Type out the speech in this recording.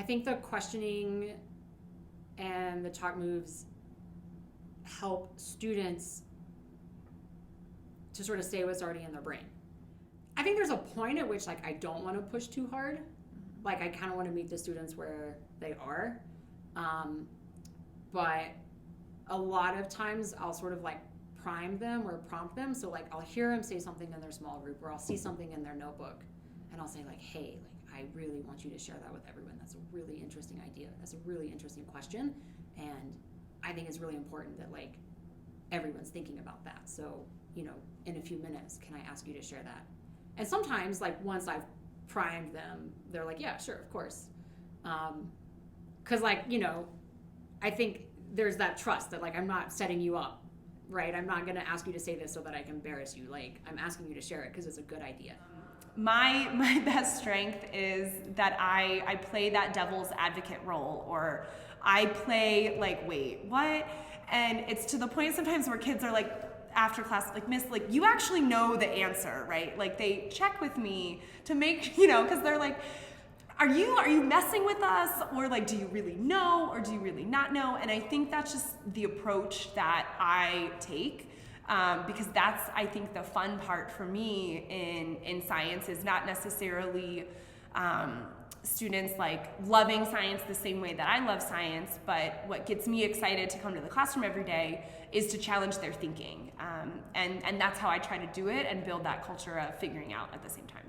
think the questioning and the talk moves help students to sort of say what's already in their brain. I think there's a point at which like I don't want to push too hard. Like I kind of want to meet the students where they are. But a lot of times I'll sort of like prime them or prompt them. So like I'll hear them say something in their small group, or I'll see something in their notebook, and I'll say like, hey, like I really want you to share that with everyone. That's a really interesting idea. That's a really interesting question. And I think it's really important that like everyone's thinking about that. So, you know, in a few minutes, can I ask you to share that? And sometimes like once I've primed them, they're like, yeah, sure, of course. 'Cause like, you know, I think there's that trust that like I'm not setting you up, right? I'm not gonna ask you to say this so that I can embarrass you. Like I'm asking you to share it because it's a good idea. My best strength is that I play that devil's advocate role, or I play like, wait, what? And it's to the point sometimes where kids are like, after class, like, Miss, like, you actually know the answer, right? Like, they check with me to make, you know, because they're like, are you messing with us? Or like, do you really know? Or do you really not know? And I think that's just the approach that I take. Because that's, I think, the fun part for me in science is not necessarily students like loving science the same way that I love science, but what gets me excited to come to the classroom every day is to challenge their thinking. And that's how I try to do it and build that culture of figuring out at the same time.